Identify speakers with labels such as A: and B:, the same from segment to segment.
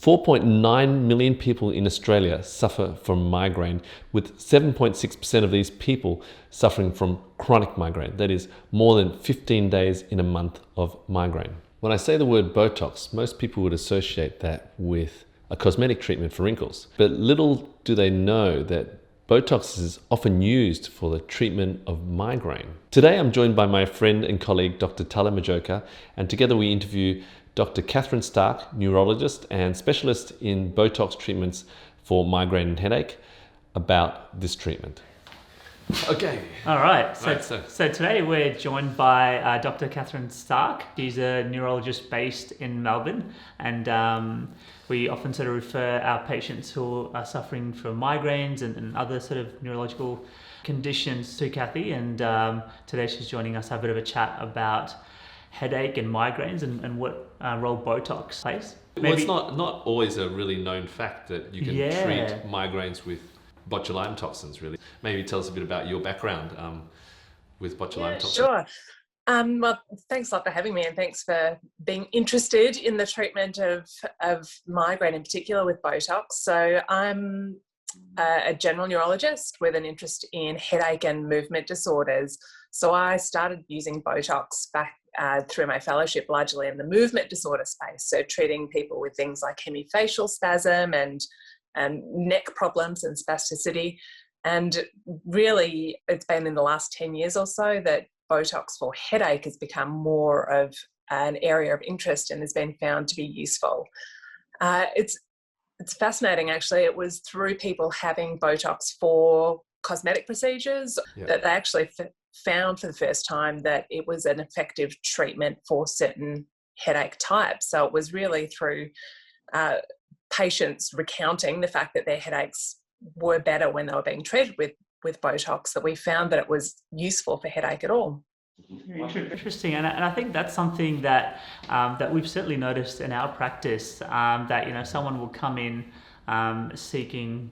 A: 4.9 million people in Australia suffer from migraine, with 7.6% of these people suffering from chronic migraine. That is more than 15 days in a month of migraine. When I say the word Botox, most people would associate that with a cosmetic treatment for wrinkles. But little do they know that Botox is often used for the treatment of migraine. Today I'm joined by my friend and colleague Dr. Talha Majoka, and together we interview Dr. Catherine Stark, neurologist and specialist in Botox treatments for migraine and headache, about this treatment. Okay.
B: All right. So today we're joined by Dr. Catherine Stark. She's a neurologist based in Melbourne, and we often sort of refer our patients who are suffering from migraines and other sort of neurological conditions to Kathy. And today she's joining us to have a bit of a chat about headache and migraines and what role Botox plays.
A: Well, it's not always a really known fact that you can treat migraines with botulinum toxins, really. Maybe tell us a bit about your background with botulinum toxins.
C: Sure. Well, thanks a lot for having me, and thanks for being interested in the treatment of migraine in particular with Botox. So I'm a general neurologist with an interest in headache and movement disorders. So I started using Botox back through my fellowship, largely in the movement disorder space. So treating people with things like hemifacial spasm and neck problems and spasticity. And really, it's been in the last 10 years or so that Botox for headache has become more of an area of interest and has been found to be useful. It's fascinating, actually. It was through people having Botox for cosmetic procedures that they actually found for the first time that it was an effective treatment for certain headache types. So it was really through patients recounting the fact that their headaches were better when they were being treated with Botox that we found that it was useful for headache at all.
B: Interesting, and I think that's something that that we've certainly noticed in our practice, that someone will come in seeking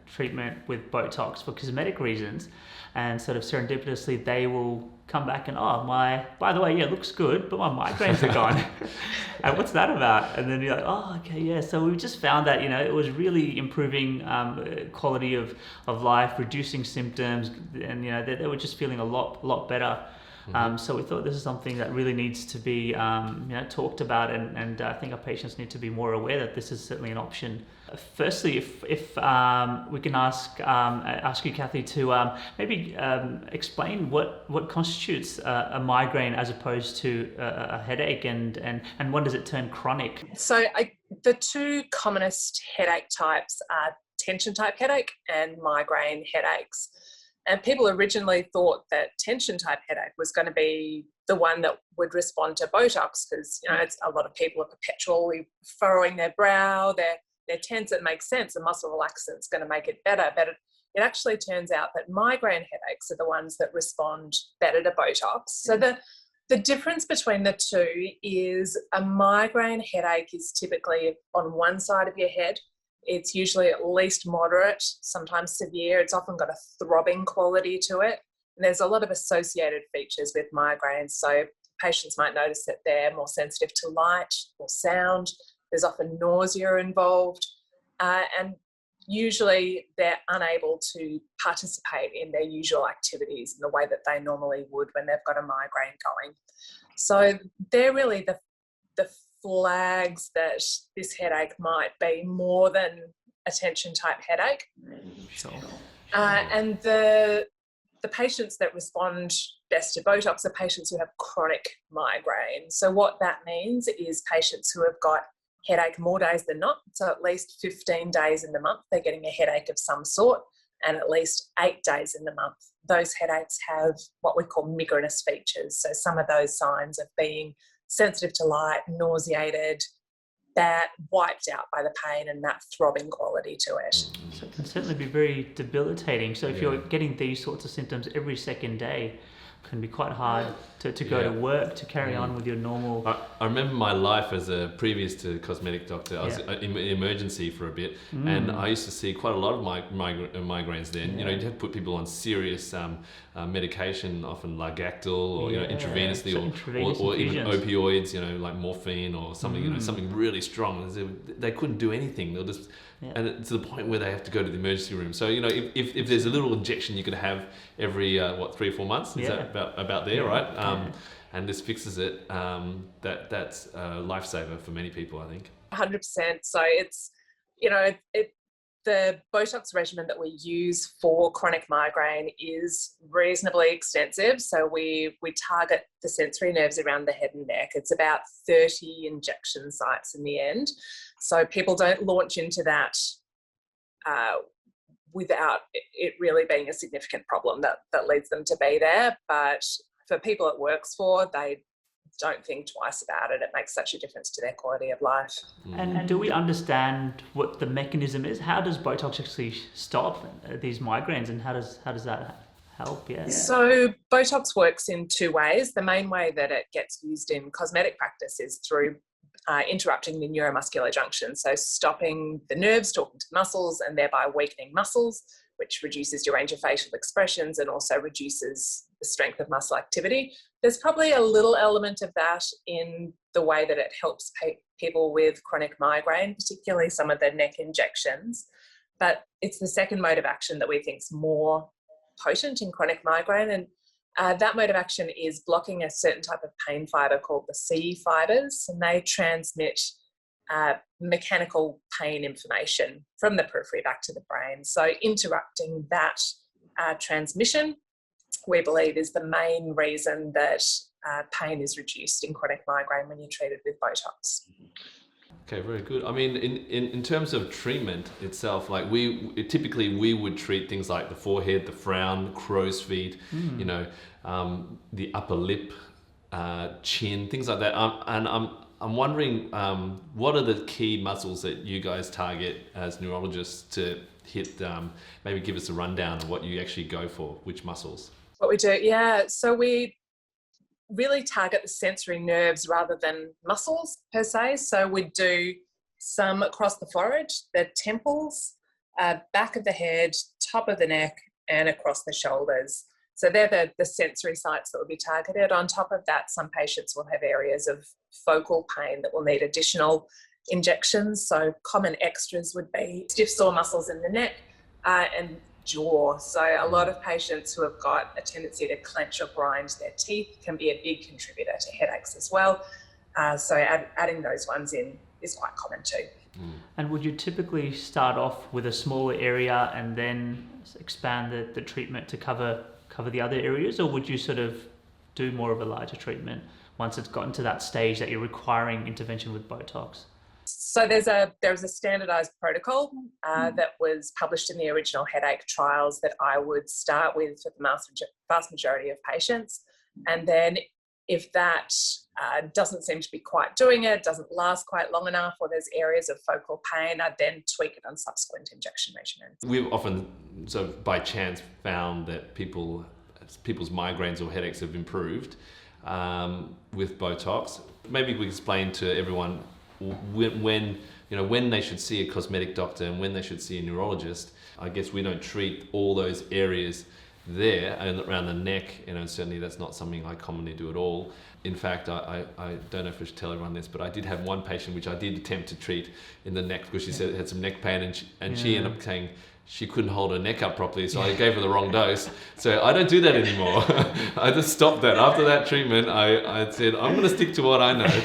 B: treatment with Botox for cosmetic reasons, and sort of serendipitously they will come back and, by the way, it looks good, but my migraines are gone. And what's that about? And then you're like, okay, yeah. So we just found that, it was really improving quality of life, reducing symptoms, and, they were just feeling a lot better. So we thought this is something that really needs to be talked about, and I think our patients need to be more aware that this is certainly an option. Firstly, if we can ask you, Kathy, to maybe explain what constitutes a migraine as opposed to a headache, and when does it turn chronic?
C: So the two commonest headache types are tension type headache and migraine headaches. And people originally thought that tension type headache was going to be the one that would respond to Botox because, it's a lot of people are perpetually furrowing their brow, they're tense. It makes sense. A muscle relaxant is going to make it better. But it actually turns out that migraine headaches are the ones that respond better to Botox. So the difference between the two is a migraine headache is typically on one side of your head. It's usually at least moderate, sometimes severe. It's often got a throbbing quality to it. And there's a lot of associated features with migraines. So patients might notice that they're more sensitive to light or sound. There's often nausea involved. And usually they're unable to participate in their usual activities in the way that they normally would when they've got a migraine going. So they're really the flags that this headache might be more than a tension type headache.
B: Sure.
C: And the patients that respond best to Botox are patients who have chronic migraine. So what that means is patients who have got headache more days than not. So at least 15 days in the month, they're getting a headache of some sort, and at least 8 days in the month. Those headaches have what we call migrainous features. So some of those signs of being sensitive to light, nauseated, that wiped out by the pain and that throbbing quality to it.
B: So it can certainly be very debilitating. So if you're getting these sorts of symptoms every second day, can be quite hard to go to work, to carry on with your normal.
A: I remember my life as a previous to cosmetic doctor. I was in emergency for a bit, and I used to see quite a lot of migraines then. You know, you'd have to put people on serious medication, often Largactil or intravenously, or even opioids. You know, like morphine or something. You know, something really strong. They couldn't do anything. They'll just and to the point where they have to go to the emergency room. So you know, if there's a little injection you could have every 3 or 4 months, is that about there, right? And this fixes it. That's a lifesaver for many people, I think.
C: 100%. So it's, you know, the Botox regimen that we use for chronic migraine is reasonably extensive. So we target the sensory nerves around the head and neck. It's about 30 injection sites in the end. So people don't launch into that without it really being a significant problem that leads them to be there. But for people it works for, they don't think twice about it. It makes such a difference to their quality of life.
B: And do we understand what the mechanism is? How does Botox actually stop these migraines, and how does that help?
C: So Botox works in two ways. The main way that it gets used in cosmetic practice is through interrupting the neuromuscular junction, so stopping the nerves talking to the muscles and thereby weakening muscles, which reduces your range of facial expressions and also reduces the strength of muscle activity. There's probably a little element of that in the way that it helps people with chronic migraine, particularly some of the neck injections. But it's the second mode of action that we think is more potent in chronic migraine. And that mode of action is blocking a certain type of pain fibre called the C fibres, and they transmit mechanical pain information from the periphery back to the brain. So interrupting that transmission, we believe, is the main reason that pain is reduced in chronic migraine when you're treated with Botox.
A: Okay, very good. I mean, in terms of treatment itself, like typically we would treat things like the forehead, the frown, crow's feet, you know, the upper lip, chin, things like that. And I'm wondering, what are the key muscles that you guys target as neurologists to hit? Maybe give us a rundown of what you actually go for, which muscles.
C: What we do, so we really target the sensory nerves rather than muscles per se. So we do some across the forehead, the temples, back of the head, top of the neck, and across the shoulders. So they're the sensory sites that will be targeted. On top of that, some patients will have areas of focal pain that will need additional injections. So common extras would be stiff sore muscles in the neck and jaw. So a lot of patients who have got a tendency to clench or grind their teeth can be a big contributor to headaches as well. So adding those ones in is quite common too.
B: And would you typically start off with a smaller area and then expand the treatment to cover the other areas, or would you sort of do more of a larger treatment once it's gotten to that stage that you're requiring intervention with Botox?
C: So there was a standardised protocol that was published in the original headache trials that I would start with for the vast majority of patients. And then if that doesn't seem to be quite doing it, doesn't last quite long enough, or there's areas of focal pain, I'd then tweak it on subsequent injection regimens.
A: We've often, so by chance, found that people's migraines or headaches have improved with Botox. Maybe we explain to everyone when they should see a cosmetic doctor and when they should see a neurologist. I guess we don't treat all those areas there and around the neck, certainly that's not something I commonly do at all. In fact, I don't know if I should tell everyone this, but I did have one patient which I did attempt to treat in the neck because she said had some neck pain, and she ended up saying she couldn't hold her neck up properly, so I gave her the wrong dose. So I don't do that anymore. I just stopped that. After that treatment, I said, I'm going to stick to what I know.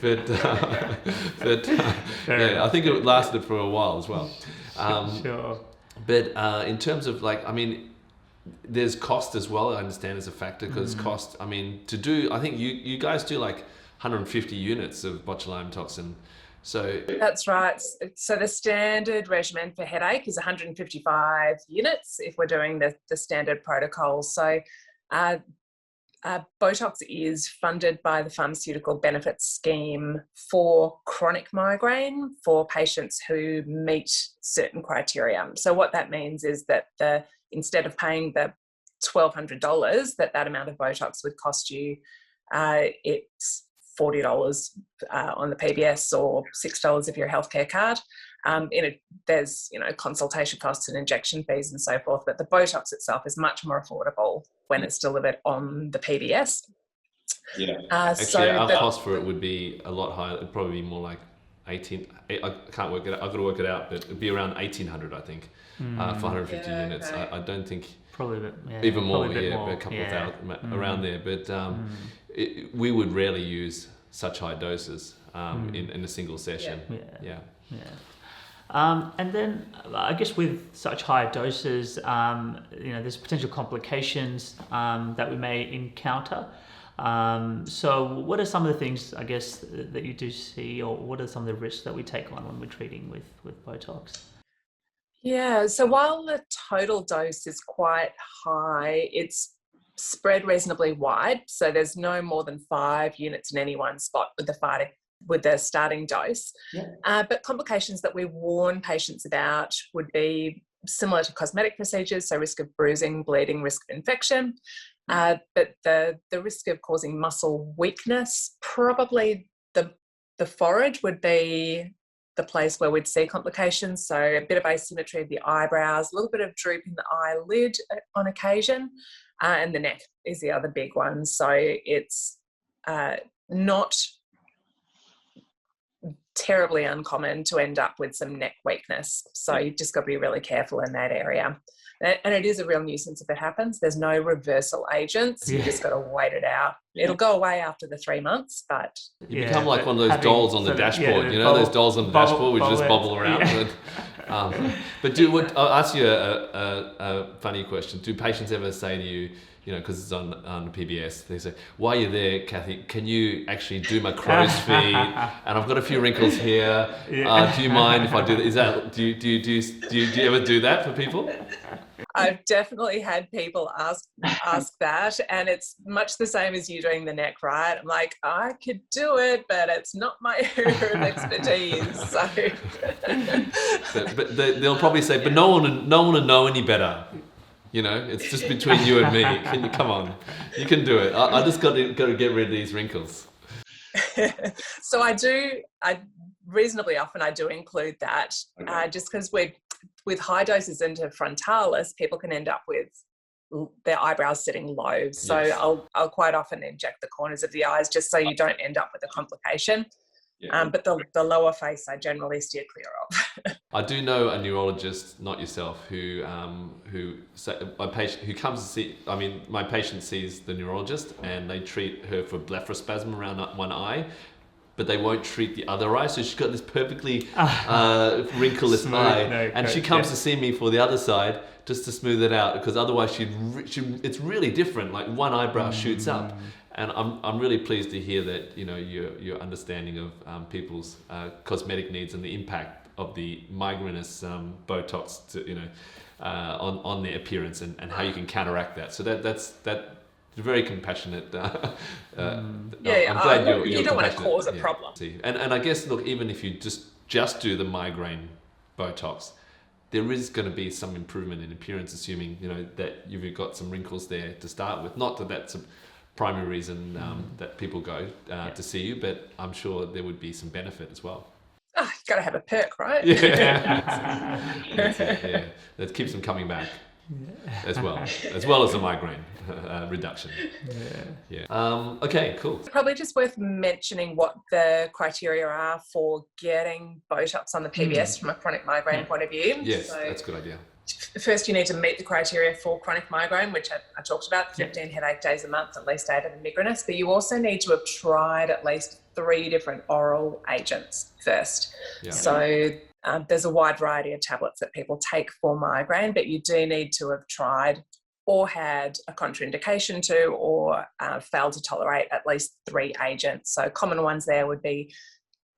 A: But I think it lasted for a while as well.
B: Sure.
A: But in terms of there's cost as well, I understand, as a factor, because cost, to do, I think you guys do like 150 units of botulinum toxin. So
C: that's right. So the standard regimen for headache is 155 units if we're doing the standard protocol. So Botox is funded by the Pharmaceutical Benefits Scheme for chronic migraine for patients who meet certain criteria. So what that means is that instead of paying the $1,200 that amount of Botox would cost you, it's $40 on the PBS or $6 if you're a healthcare card. There's consultation costs and injection fees and so forth, but the Botox itself is much more affordable when it's delivered on the PBS.
A: Yeah. Actually, our cost for it would be a lot higher. It'd probably be more like 18. I can't work it out. I've got to work it out, but it'd be around 1,800, I think, for 150 units.
C: Okay.
A: I don't think
B: probably a bit,
A: even more.
B: a
A: couple of thousand around there. But we would rarely use such high doses in a single session. Yeah.
B: And then I guess with such high doses, there's potential complications that we may encounter. So what are some of the things, I guess, that you do see, or what are some of the risks that we take on when we're treating with Botox?
C: Yeah, so while the total dose is quite high, it's spread reasonably wide. So there's no more than 5 units in any one spot with the starting dose. Yeah. But complications that we warn patients about would be similar to cosmetic procedures, so risk of bruising, bleeding, risk of infection. But the risk of causing muscle weakness, probably the forehead would be the place where we'd see complications. So a bit of asymmetry of the eyebrows, a little bit of droop in the eyelid on occasion, and the neck is the other big one. So it's not terribly uncommon to end up with some neck weakness. So you've just got to be really careful in that area. And it is a real nuisance if it happens. There's no reversal agents. You just got to wait it out. It'll go away after the 3 months, but...
A: You become like one of those dolls on the dashboard. Those dolls on the dashboard which just bobble around. Yeah. But I'll ask you a funny question. Do patients ever say to you, because it's on the PBS, they say, while you're there, Kathy, can you actually do my crow's feet? And I've got a few wrinkles here. Do you mind if I do that? Do you ever do that for people?
C: I've definitely had people ask that, and it's much the same as you doing the neck, right? I'm like, I could do it, but it's not my area of expertise. So.
A: but they'll probably say, but no one will know any better. It's just between you and me. Can you come on? You can do it. I just got to get rid of these wrinkles.
C: So I reasonably often I do include that, just because with high doses into frontalis, people can end up with their eyebrows sitting low. So yes. I'll quite often inject the corners of the eyes just so you don't end up with a complication. Yeah. But the lower face I generally steer clear of.
A: I do know a neurologist, not yourself, who comes to see. I mean, my patient sees the neurologist and they treat her for blepharospasm around one eye, but they won't treat the other eye. So she's got this perfectly wrinkleless eye, and she comes to see me for the other side just to smooth it out, because otherwise it's really different. Like one eyebrow shoots up. And I'm really pleased to hear that your understanding of people's cosmetic needs and the impact of the migrainous Botox on their appearance and how you can counteract that. So that's very compassionate. I'm glad
C: you don't want to cause a problem.
A: And I guess, look, even if you just do the migraine Botox, there is going to be some improvement in appearance, assuming that you've got some wrinkles there to start with. Not that that's a primary reason that people go to see you, but I'm sure there would be some benefit as well.
C: You've got to have a perk, right?
A: Yeah. Yeah. That keeps them coming back as well as the migraine reduction. Okay, cool.
C: Probably just worth mentioning what the criteria are for getting Botox on the PBS from a chronic migraine point of view.
A: Yes, that's a good idea.
C: First, you need to meet the criteria for chronic migraine, which I talked about, 15 headache days a month, at least 8 of them migrainous. But you also need to have tried at least 3 different oral agents first. Yeah. So there's a wide variety of tablets that people take for migraine, but you do need to have tried or had a contraindication to or failed to tolerate at least 3 agents. So common ones there would be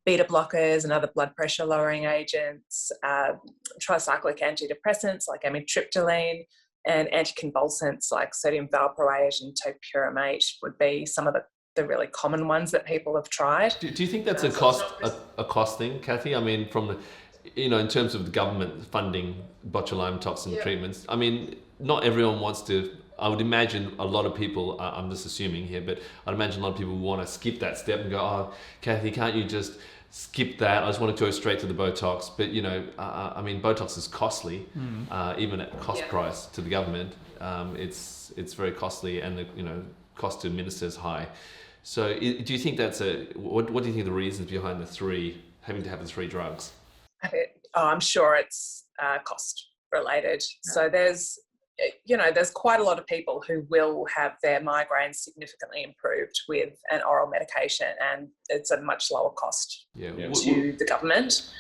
C: beta blockers and other blood pressure lowering agents, tricyclic antidepressants like amitriptyline, and anticonvulsants like sodium valproate and topiramate would be some of the really common ones that people have tried.
A: Do you think that's a cost thing, Kathy? I mean, from the, in terms of the government funding botulinum toxin treatments, I mean, not everyone wants to I would imagine a lot of people, I'm just assuming here, but I'd imagine a lot of people want to skip that step and go, oh, Kathy, can't you just skip that? I just want to go straight to the Botox. But, you know, I mean, Botox is costly, even at cost price to the government. It's very costly, and the, you know, cost to administer is high. So do you think that's what do you think the reasons behind having to have the 3 drugs?
C: I'm sure it's cost related. So there's quite a lot of people who will have their migraines significantly improved with an oral medication, and it's a much lower cost to the government.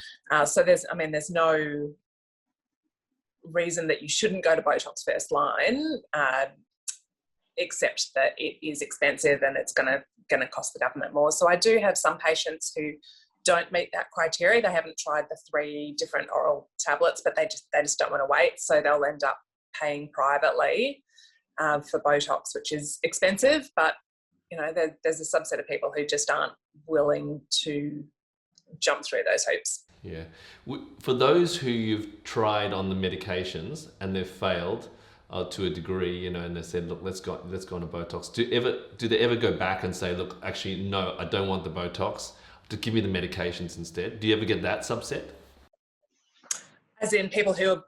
C: So there's no reason that you shouldn't go to Botox first line, except that it is expensive and it's going to cost the government more. So I do have some patients who don't meet that criteria. They haven't tried the 3 different oral tablets, but they just don't want to wait. So they'll end up paying privately for Botox, which is expensive. But, you know, there's a subset of people who just aren't willing to jump through those hoops.
A: Yeah. For those who you've tried on the medications and they've failed to a degree, you know, and they said, look, let's go on to Botox. Do they ever go back and say, look, actually, no, I don't want the Botox, to give me the medications instead? Do you ever get that subset?
C: As in people who have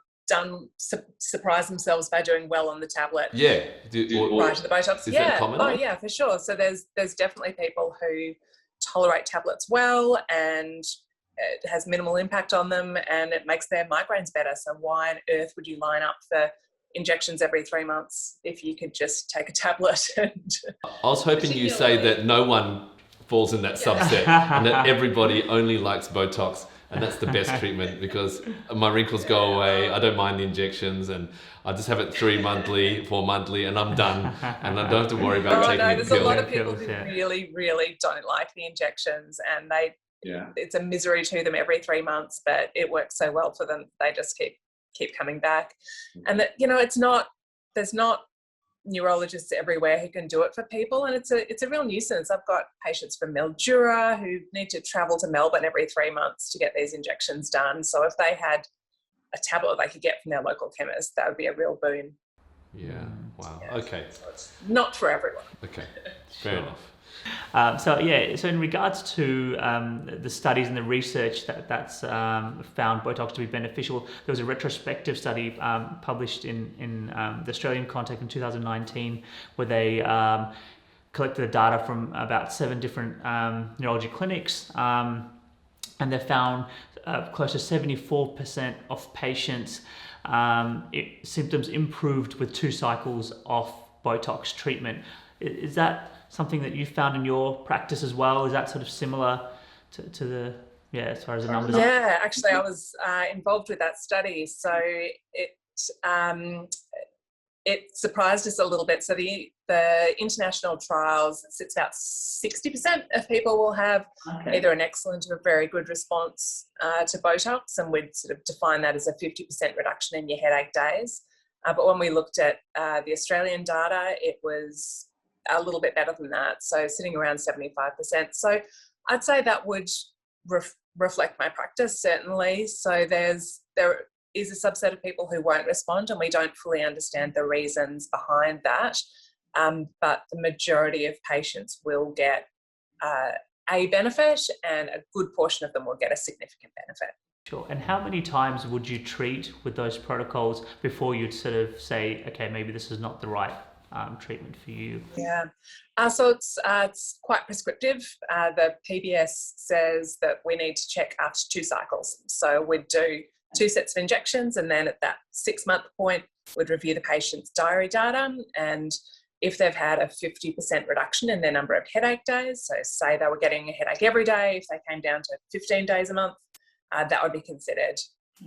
C: surprise themselves by doing well on the tablet.
A: Yeah.
C: Right to the Botox.
A: Is that common?
C: Oh yeah, for sure. So there's definitely people who tolerate tablets well, and it has minimal impact on them, and it makes their migraines better. So why on earth would you line up for injections every 3 months if you could just take a tablet? I
A: was hoping you say that no one falls in that subset and that everybody only likes Botox, and that's the best treatment because my wrinkles go away, I don't mind the injections, and I just have it 4 monthly, and I'm done, and I don't have to worry about taking a pill.
C: There's a lot of people who really, really don't like the injections, and it's a misery to them every 3 months, but it works so well for them, they just keep coming back. And that, you know, there's not neurologists everywhere who can do it for people, and it's a real nuisance. I've got patients from Mildura who need to travel to Melbourne every 3 months to get these injections done. So if they had a tablet they could get from their local chemist, that would be a real boon.
A: Yeah. Wow. Yeah. Okay.
C: So it's not for everyone.
A: Okay. Fair enough.
B: So in regards to the studies and the research that's found Botox to be beneficial, there was a retrospective study published in the Australian context in 2019 where they collected the data from about 7 different neurology clinics, and they found close to 74% of patients symptoms improved with 2 cycles of Botox treatment. Is that something that you found in your practice as well? Is that sort of similar to the, as far as the numbers?
C: Yeah, actually I was involved with that study. So it surprised us a little bit. So the international trials, it's about 60% of people will have either an excellent or a very good response to Botox, and we'd sort of define that as a 50% reduction in your headache days. But when we looked at the Australian data, it was a little bit better than that, so sitting around 75%. So I'd say that would reflect my practice, certainly. So there is a subset of people who won't respond, and we don't fully understand the reasons behind that, but the majority of patients will get a benefit, and a good portion of them will get a significant benefit.
B: Sure. And how many times would you treat with those protocols before you'd sort of say, okay, maybe this is not the right treatment for you?
C: Yeah, so it's quite prescriptive. The PBS says that we need to check after 2 cycles. So we'd do 2 sets of injections, and then at that 6-month point, we'd review the patient's diary data, and if they've had a 50% reduction in their number of headache days, so say they were getting a headache every day, if they came down to 15 days a month, that would be considered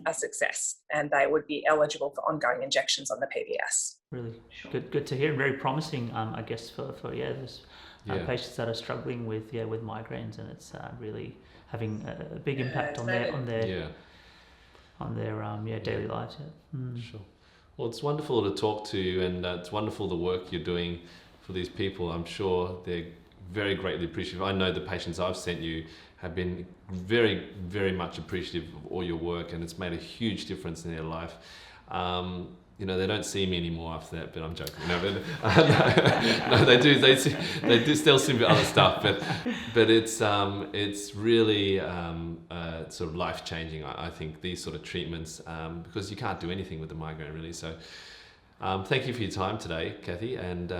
C: a success, and they would be eligible for ongoing injections on the PBS.
B: Really good to hear. Very promising, I guess, for patients that are struggling with migraines, and it's really having a big impact on their daily lives.
A: Sure. Well, it's wonderful to talk to you, and it's wonderful the work you're doing for these people. I'm sure they're very greatly appreciative. I know the patients I've sent you have been very, very much appreciative of all your work, and it's made a huge difference in their life. they don't see me anymore after that, but I'm joking. No, they do. They do still see me with other stuff, but it's really sort of life changing. I think these sort of treatments, because you can't do anything with the migraine really. So thank you for your time today, Kathy, and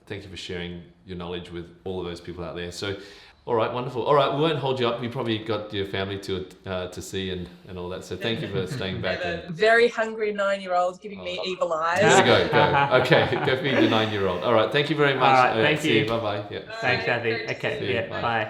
A: thank you for sharing your knowledge with all of those people out there. So. All right, wonderful. All right, we won't hold you up. You probably got your family to see and all that. So thank you for staying back.
C: A very hungry 9-year-old giving me evil eyes.
A: There you go. Okay, go feed your 9-year-old. All right, thank you very much.
B: All right, thank you.
A: See you. Bye-bye. Yeah.
B: Thanks, Kathy. Okay,
A: See you.
B: yeah, bye.